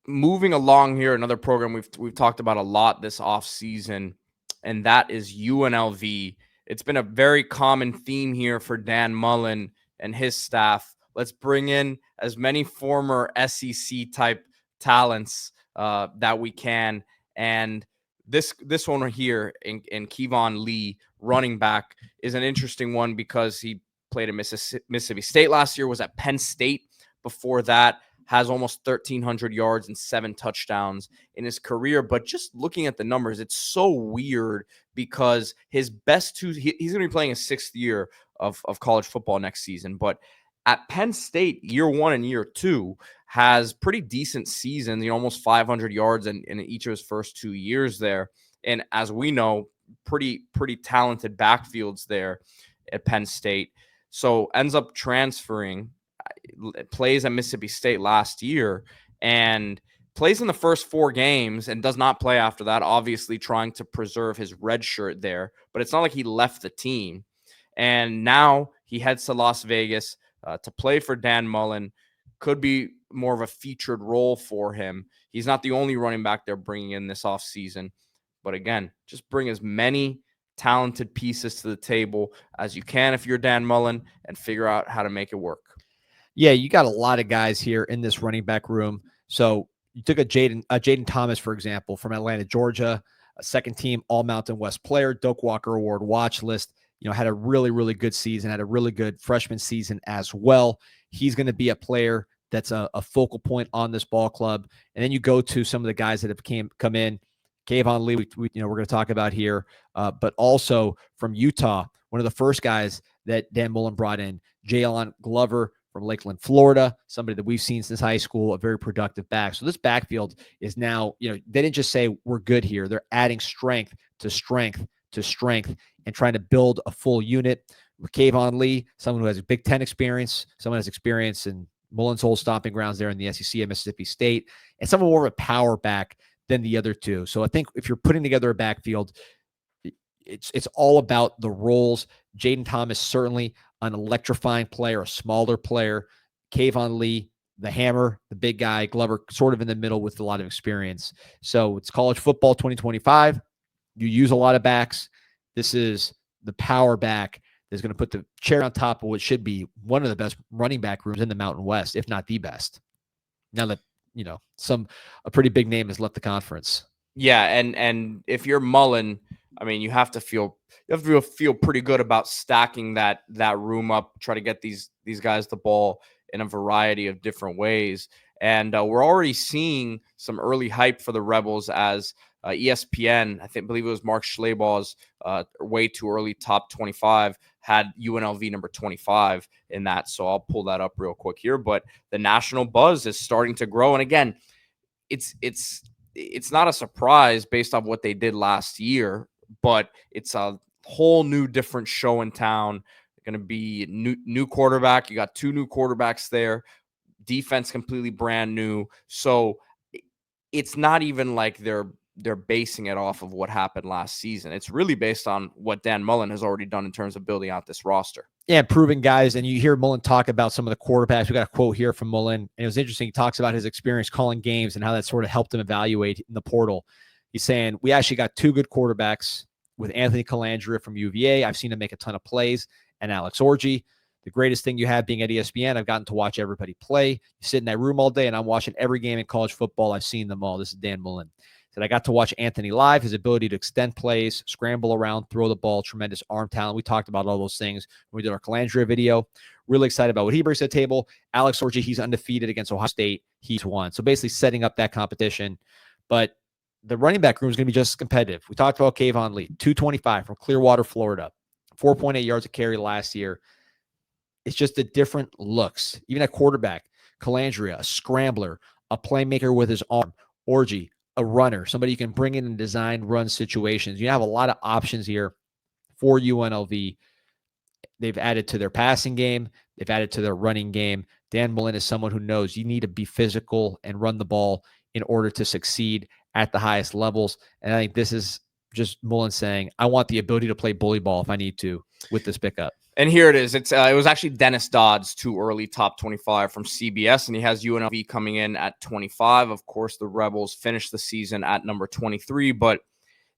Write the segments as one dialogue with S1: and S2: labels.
S1: moving along here, another program we've talked about a lot this offseason, and that is UNLV. It's been a very common theme here for Dan Mullen and his staff. Let's bring in as many former SEC type talents that we can. And this one here in Keyvone Lee, running back, is an interesting one because he played at Mississippi State last year, was at Penn State before that, has almost 1,300 yards and 7 touchdowns in his career. But just looking at the numbers, it's so weird because his best two, he's going to be playing his 6th year of college football next season. But at Penn State, year 1 and year 2, has pretty decent seasons, almost 500 yards in each of his first 2 years there. And as we know, pretty talented backfields there at Penn State. So ends up transferring, plays at Mississippi State last year, and plays in the first 4 games and does not play after that, obviously trying to preserve his red shirt there. But it's not like he left the team. And now he heads to Las Vegas to play for Dan Mullen. Could be more of a featured role for him. He's not the only running back they're bringing in this offseason. But again, just bring as many talented pieces to the table as you can if you're Dan Mullen and figure out how to make it work.
S2: Yeah, you got a lot of guys here in this running back room. So you took a Jaden Thomas, for example, from Atlanta, Georgia, a second-team All-Mountain West player, Doak Walker Award watch list. Had a really, really good season, had a really good freshman season as well. He's going to be a player that's a focal point on this ball club. And then you go to some of the guys that have come in. Keyvone Lee, we're going to talk about here, but also from Utah, one of the first guys that Dan Mullen brought in, Jalen Glover from Lakeland, Florida, somebody that we've seen since high school, a very productive back. So this backfield is now, they didn't just say we're good here. They're adding strength to strength to strength and trying to build a full unit. With Keyvone Lee, someone who has a Big Ten experience, someone who has experience in Mullen's old stomping grounds there in the SEC at Mississippi State, and someone more of a power back than the other two. So I think if you're putting together a backfield, it's all about the roles. Jaden Thomas, certainly an electrifying player, a smaller player. Keyvone Lee, the hammer, the big guy. Glover, sort of in the middle with a lot of experience. So it's college football 2025. You use a lot of backs. This is the power back that's going to put the cherry on top of what should be one of the best running back rooms in the Mountain West, if not the best. Now that, a pretty big name has left the conference.
S1: Yeah, and if you're Mullen, you have to feel pretty good about stacking that room up, try to get these guys the ball in a variety of different ways. And we're already seeing some early hype for the Rebels as ESPN, believe it was Mark Schlabach's way too early top 25 had UNLV number 25 in that. So I'll pull that up real quick here. But the national buzz is starting to grow. And again, it's not a surprise based off what they did last year, but it's a whole new different show in town. Going to be new quarterback. You got 2 new quarterbacks there. Defense completely brand new. So it's not even like they're basing it off of what happened last season. It's really based on what Dan Mullen has already done in terms of building out this roster.
S2: Yeah, improving guys. And you hear Mullen talk about some of the quarterbacks. We got a quote here from Mullen, and it was interesting. He talks about his experience calling games and how that sort of helped him evaluate in the portal. He's saying, we actually got 2 good quarterbacks with Anthony Calandria from UVA. I've seen him make a ton of plays, and Alex Orji. The greatest thing you have being at ESPN, I've gotten to watch everybody play. You sit in that room all day, and I'm watching every game in college football. I've seen them all. This is Dan Mullen. Said, I got to watch Anthony live, his ability to extend plays, scramble around, throw the ball, tremendous arm talent. We talked about all those things when we did our Calandria video. Really excited about what he brings to the table. Alex Orji, he's undefeated against Ohio State. He's won. So basically setting up that competition. But the running back room is going to be just as competitive. We talked about Keyvone Lee, 225 from Clearwater, Florida, 4.8 yards a carry last year. It's just the different looks. Even at quarterback, Calandria, a scrambler, a playmaker with his arm. Orji, a runner, somebody you can bring in and design run situations. You have a lot of options here for UNLV. They've added to their passing game. They've added to their running game. Dan Mullen is someone who knows you need to be physical and run the ball in order to succeed at the highest levels. And I think this is just Mullen saying, I want the ability to play bully ball if I need to with this pickup.
S1: And here it is. It was actually Dennis Dodd's too early top 25 from CBS, and he has UNLV coming in at 25. Of course, the Rebels finished the season at number 23, but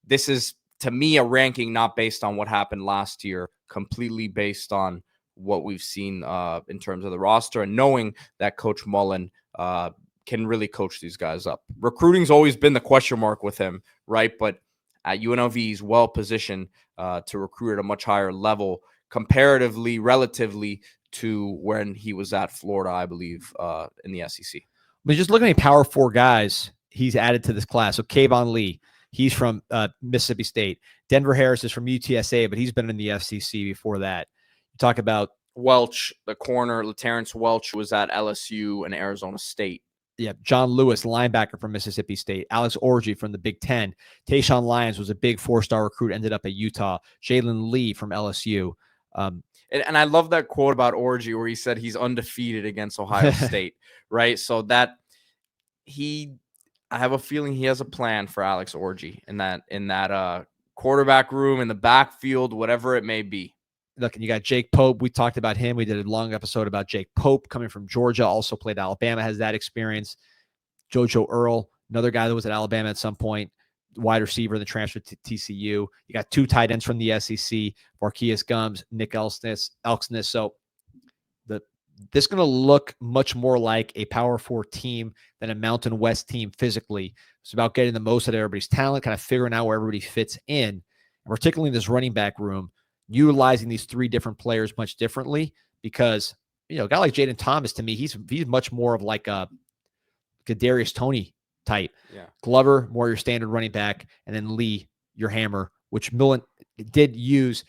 S1: this is, to me, a ranking not based on what happened last year, completely based on what we've seen in terms of the roster and knowing that Coach Mullen can really coach these guys up. Recruiting's always been the question mark with him, right? But at UNLV, he's well positioned to recruit at a much higher level comparatively, relatively to when he was at Florida, I believe, in the SEC.
S2: But just looking at Power 4 guys he's added to this class. So Keyvone Lee, he's from Mississippi State. Denver Harris is from UTSA, but he's been in the FCC before that. You talk about
S1: Welch, the corner, Terrence Welch was at LSU and Arizona State.
S2: Yeah, John Lewis, linebacker from Mississippi State. Alex Orji from the Big Ten. Tayshawn Lyons was a big 4-star recruit, ended up at Utah. Jalen Lee from LSU.
S1: And I love that quote about Orji where he said he's undefeated against Ohio State, right? So that I have a feeling he has a plan for Alex Orji in that quarterback room, in the backfield, whatever it may be.
S2: Look, and you got Jake Pope. We talked about him. We did a long episode about Jake Pope coming from Georgia, also played Alabama, has that experience. JoJo Earl, another guy that was at Alabama at some point, wide receiver, the transfer to TCU. You got 2 tight ends from the SEC, Marquise Gums, Nick Elksnis. So this is going to look much more like a Power 4 team than a Mountain West team physically. It's about getting the most out of everybody's talent, kind of figuring out where everybody fits in, and particularly in this running back room, utilizing these 3 different players much differently because, a guy like Jaden Thomas, to me, he's much more of like a Kadarius Toney type.
S1: Yeah.
S2: Glover, more your standard running back, and then Lee, your hammer, which Mullen did use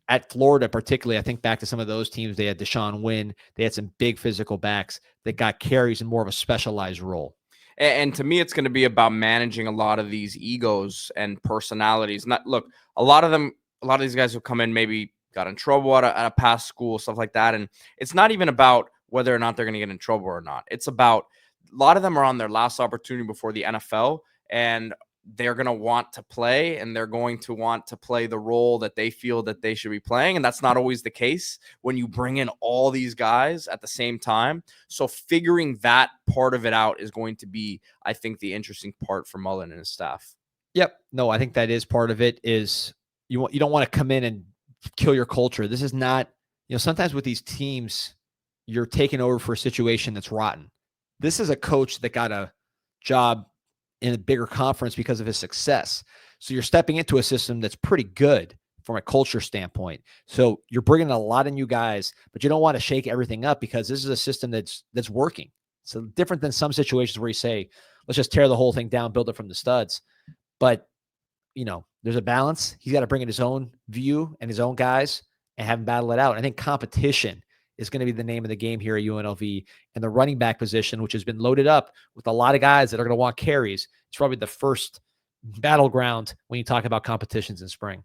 S2: at Florida, particularly. I think back to some of those teams, they had Deshaun Wynn. They had some big physical backs that got carries in more of a specialized role.
S1: And to me, it's going to be about managing a lot of these egos and personalities. Look, a lot of these guys who come in maybe got in trouble at a past school, stuff like that. And it's not even about whether or not they're going to get in trouble or not. It's about a lot of them are on their last opportunity before the NFL, and they're going to want to play, and they're going to want to play the role that they feel that they should be playing. And that's not always the case when you bring in all these guys at the same time. So figuring that part of it out is going to be, I think, the interesting part for Mullen and his staff.
S2: Yep. No, I think that is part of it. Is you don't want to come in and kill your culture. This is not, sometimes with these teams, you're taking over for a situation that's rotten. This is a coach that got a job in a bigger conference because of his success. So you're stepping into a system that's pretty good from a culture standpoint. So you're bringing a lot of new guys, but you don't want to shake everything up because this is a system that's working. So different than some situations where you say, let's just tear the whole thing down, build it from the studs. But, there's a balance. He's got to bring in his own view and his own guys and have them battle it out. I think competition is going to be the name of the game here at UNLV, and the running back position, which has been loaded up with a lot of guys that are going to want carries. It's probably the first battleground when you talk about competitions in spring.